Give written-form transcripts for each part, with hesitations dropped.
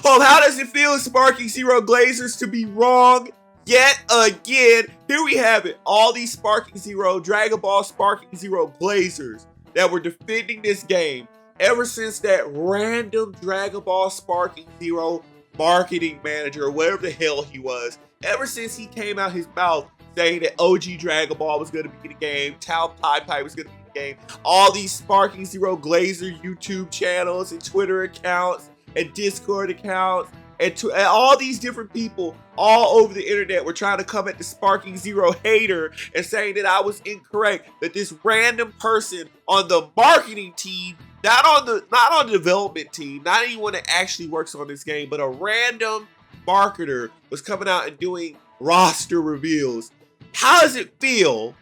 How does it feel, Sparking Zero Glazers, to be wrong yet again? Here we have it. All these Sparking Zero, Dragon Ball Sparking Zero Glazers that were defending this game ever since that random Dragon Ball Sparking Zero marketing manager, or whatever the hell he was, ever since he came out his mouth saying that OG Dragon Ball was going to be the game, Tao Pai Pai was going to be the game, all these Sparking Zero Glazer YouTube channels and Twitter accounts and Discord accounts and all these different people all over the internet were trying to come at the Sparking Zero hater and saying that I was incorrect, that this random person on the marketing team, not on the development team, not anyone that actually works on this game, but a random marketer was coming out and doing roster reveals. How does it feel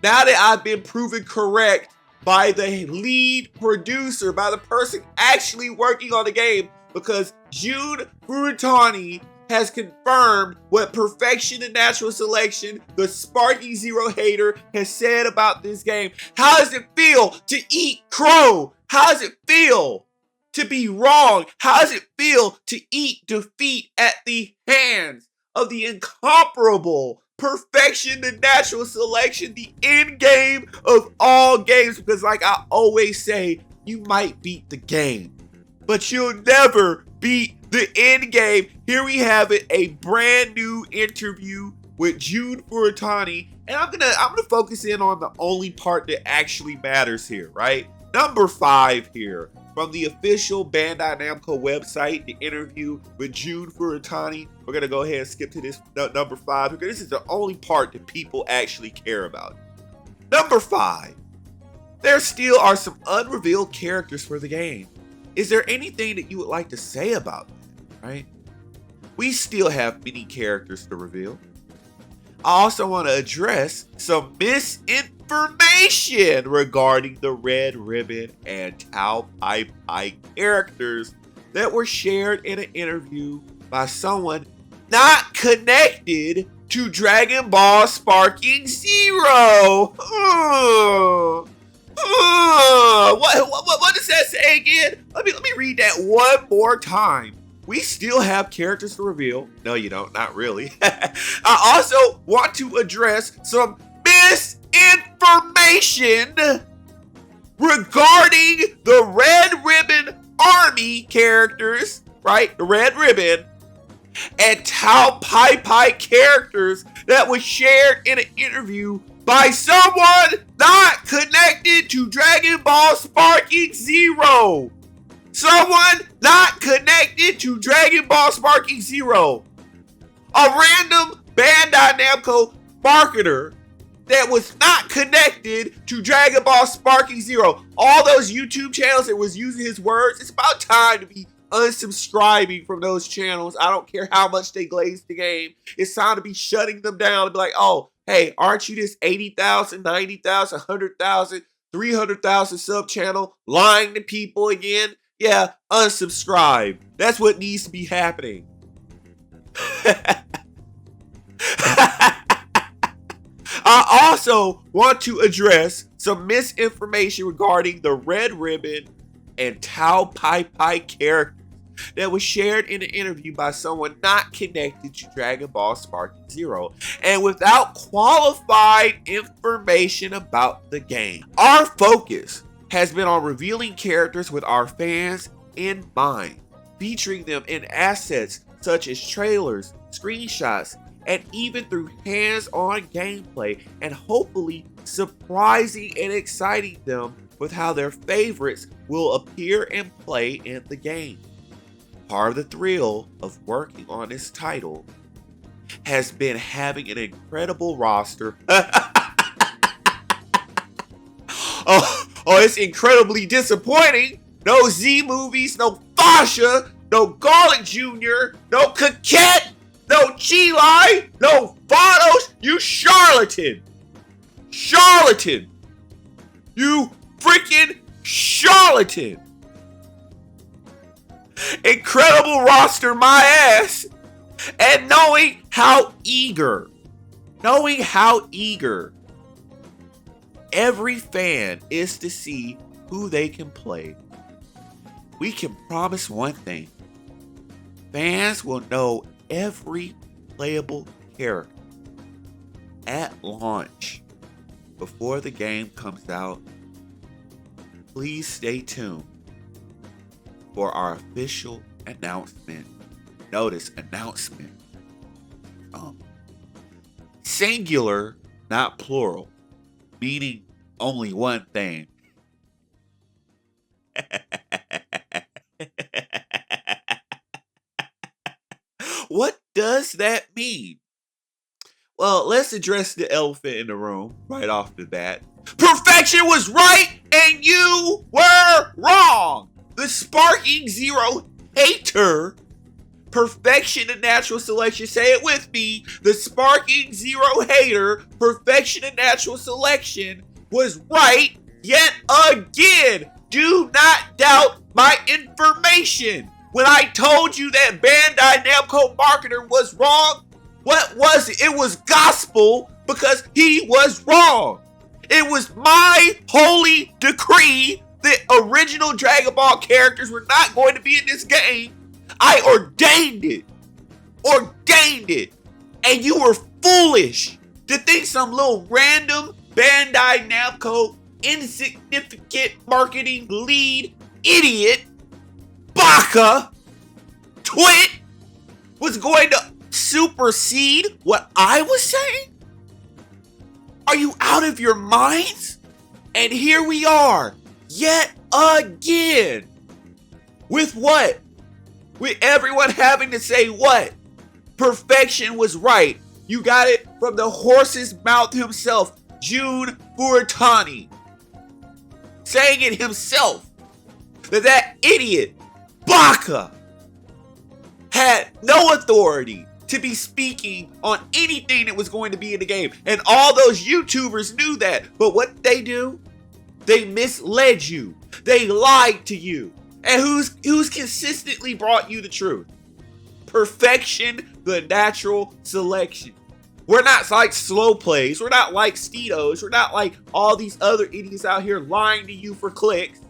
now that I've been proven correct by the lead producer, by the person actually working on the game? Because Jun Furutani has confirmed what Perfection and Natural Selection, the Sparking Zero hater, has said about this game. How does it feel to eat crow? How does it feel to be wrong? How does it feel to eat defeat at the hands of the incomparable Perfection, the Natural Selection, the end game of all games? Because like I always say, you might beat the game, but you'll never beat the end game. Here we have it, a brand new interview with Jun Furutani, and I'm gonna focus in on the only part that actually matters here, right? Number 5 here, from the official Bandai Namco website, the interview with Jun Furutani. We're going to go ahead and skip to this number 5 because this is the only part that people actually care about. Number 5, there still are some unrevealed characters for the game. Is there anything that you would like to say about that, right? We still have many characters to reveal. I also want to address some misinformation regarding the Red Ribbon and Tao Pai Pai characters that were shared in an interview by someone not connected to Dragon Ball Sparking Zero. What does that say again? Let me read that one more time. We still have characters to reveal. No, you don't. Not really. I also want to address some misinformation regarding the Red Ribbon Army characters, right? The Red Ribbon and Tao Pai Pai characters that was shared in an interview by someone not connected to Dragon Ball Sparking Zero. Someone not connected to Dragon Ball Sparking Zero. A random Bandai Namco marketer that was not connected to Dragon Ball Sparking Zero. All those YouTube channels that was using his words, it's about time to be unsubscribing from those channels. I don't care how much they glaze the game. It's time to be shutting them down and be like, oh, hey, aren't you this 80,000, 90,000, 100,000, 300,000 sub channel lying to people again? Yeah, unsubscribe. That's what needs to be happening. I also want to address some misinformation regarding the Red Ribbon and Tao Pai Pai characters that was shared in an interview by someone not connected to Dragon Ball Sparking Zero and without qualified information about the game. Our focus has been on revealing characters with our fans in mind, featuring them in assets such as trailers, screenshots, and even through hands-on gameplay, and hopefully surprising and exciting them with how their favorites will appear and play in the game. Part of the thrill of working on this title has been having an incredible roster. Oh, it's incredibly disappointing. No Z movies, no Fasha, no Garlic Jr., no Coquette, no Chilai, no Vados. You charlatan. Charlatan. You freaking charlatan. Incredible roster, my ass. And knowing how eager every fan is to see who they can play, we can promise one thing. Fans will know every playable character at launch before the game comes out. Please stay tuned for our official announcement. Notice announcement. Singular, not plural, meaning only one thing. What does that mean? Well, let's address the elephant in the room right off the bat. Perfection was right and you were wrong. The Sparking Zero hater, perfection and natural selection, say it with me. The Sparking Zero hater, perfection and natural selection was right yet again. Do not doubt my information. When I told you that Bandai Namco marketer was wrong, what was it? It was gospel because he was wrong. It was my holy decree that original Dragon Ball characters were not going to be in this game. I ordained it. And you were foolish to think some little random Bandai Namco insignificant marketing lead idiot Baka Twit was going to supersede what I was saying? Are you out of your minds? And here we are, yet again. With what? With everyone having to say what? Perfection was right. You got it from the horse's mouth himself, Jun Furutani, saying it himself. That idiot, Baka, had no authority to be speaking on anything that was going to be in the game. And all those YouTubers knew that. But what did they do? They misled you. They lied to you. And who's consistently brought you the truth? Perfection, the natural selection. We're not like slow plays. We're not like Steedos. We're not like all these other idiots out here lying to you for clicks.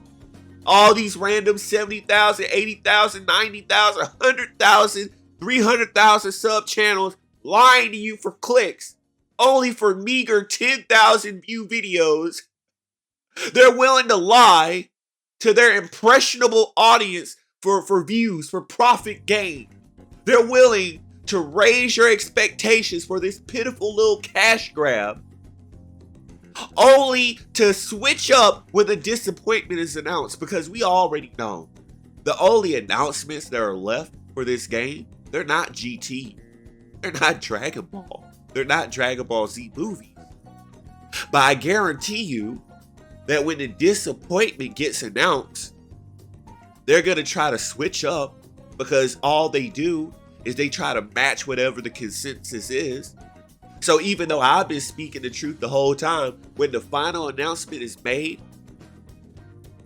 All these random 70,000, 80,000, 90,000, 100,000, 300,000 sub channels lying to you for clicks, only for meager 10,000 view videos. They're willing to lie to their impressionable audience for views, for profit gain. They're willing to raise your expectations for this pitiful little cash grab, only to switch up when the disappointment is announced, because we already know the only announcements that are left for this game, they're not GT, they're not Dragon Ball, they're not Dragon Ball Z movies. But I guarantee you that when the disappointment gets announced, they're gonna try to switch up, because all they do is they try to match whatever the consensus is. So even though I've been speaking the truth the whole time, when the final announcement is made,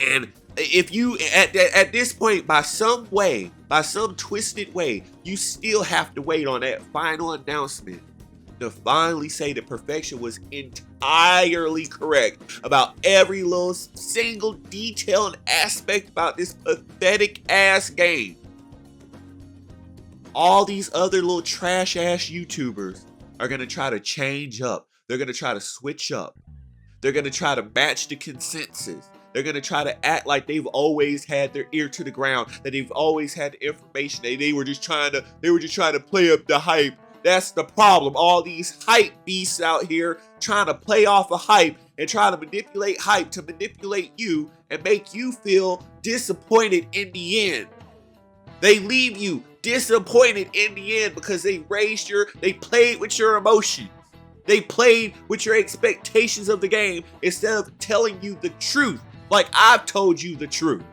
and if you, at this point, by some way, by some twisted way, you still have to wait on that final announcement to finally say that perfection was entirely correct about every little single detail and aspect about this pathetic ass game. All these other little trash ass YouTubers are going to try to change up. They're going to try to switch up. They're going to try to match the consensus. They're going to try to act like they've always had their ear to the ground, that they've always had the information. They were just trying to play up the hype. That's the problem. All these hype beasts out here trying to play off a hype and trying to manipulate hype to manipulate you and make you feel disappointed in the end. They leave you disappointed in the end because they played with your emotions. They played with your expectations of the game instead of telling you the truth, like I've told you the truth.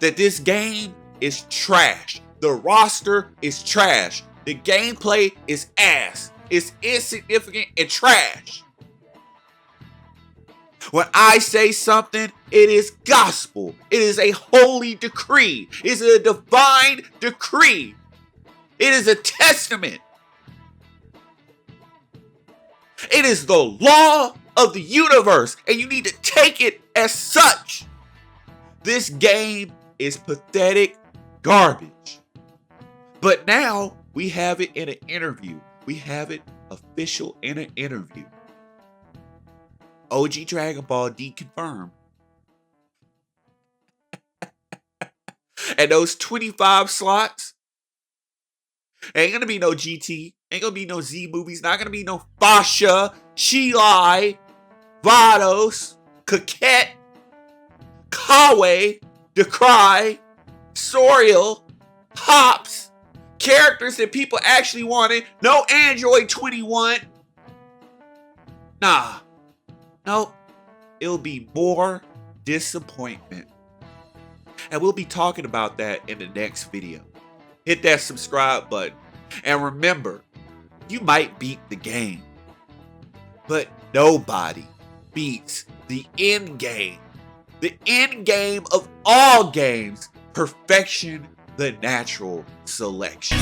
That this game is trash. The roster is trash. The gameplay is ass. It's insignificant and trash. When I say something, it is gospel. It is a holy decree. It is a divine decree. It is a testament. It is the law of the universe, and you need to take it as such. This game is pathetic garbage. But now we have it in an interview. We have it official in an interview. OG Dragon Ball deconfirmed. And those 25 slots, ain't gonna be no GT, ain't gonna be no Z movies, not gonna be no Fasha, Chilai, Vados, Coquette, Kawe, Decry, Soriel, Hops, characters that people actually wanted. No Android 21. Nah. Nope. It'll be more disappointment. And we'll be talking about that in the next video. Hit that subscribe button. And remember, you might beat the game, but nobody beats the end game. The end game of all games, perfection, the natural selection.